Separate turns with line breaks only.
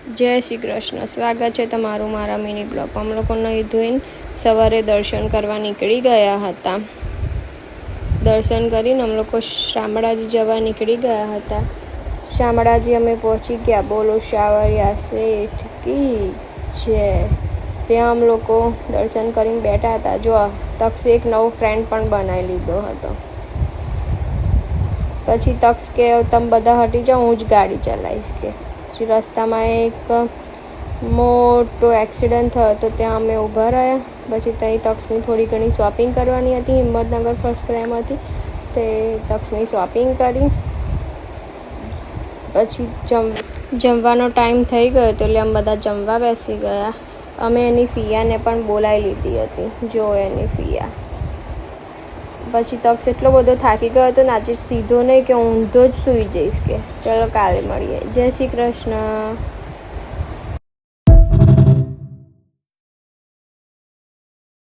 જય શ્રી કૃષ્ણ. સ્વાગત છે તમારું મારા મિની બ્લોગ. અમે લોકો નહીં ધોઈને સવારે દર્શન કરવા નીકળી ગયા હતા. દર્શન કરીને અમે લોકો શામળાજી જવા નીકળી ગયા હતા. શામળાજી અમે પહોંચી ગયા. બોલો શાવરિયા શેઠ કી જય. ત્યાં અમે લોકો દર્શન કરીને બેઠા હતા. જો તક્ષે એક નવો ફ્રેન્ડ પણ બનાવી લીધો હતો. પછી તક્ષ કે તમે બધા હટી જાઓ, હું જ ગાડી ચલાવીશ કે. રસ્તામાં એક મોટો એક્સિડન્ટ થયો તો ત્યાં અમે ઊભા રહ્યા. પછી ત્યાં તક્ષની થોડી ઘણી શોપિંગ કરવાની હતી. હિંમતનગર ફર્સ્ટ ક્રાઇમમાંથી તે તક્ષની શોપિંગ કરી. પછી જમવાનો ટાઈમ થઈ ગયો તો એટલે અમે બધા જમવા બેસી ગયા. અમે એની ફિયાને પણ બોલાવી લીધી હતી. જો એની ફિયા. પછી તક્ષ એટલો બધો થાકી ગયો હતો ને આજે સીધો નહીં કે ઊંધો જ સૂઈ જઈશ કે. ચલો કાલે મળીએ. જય શ્રી કૃષ્ણ.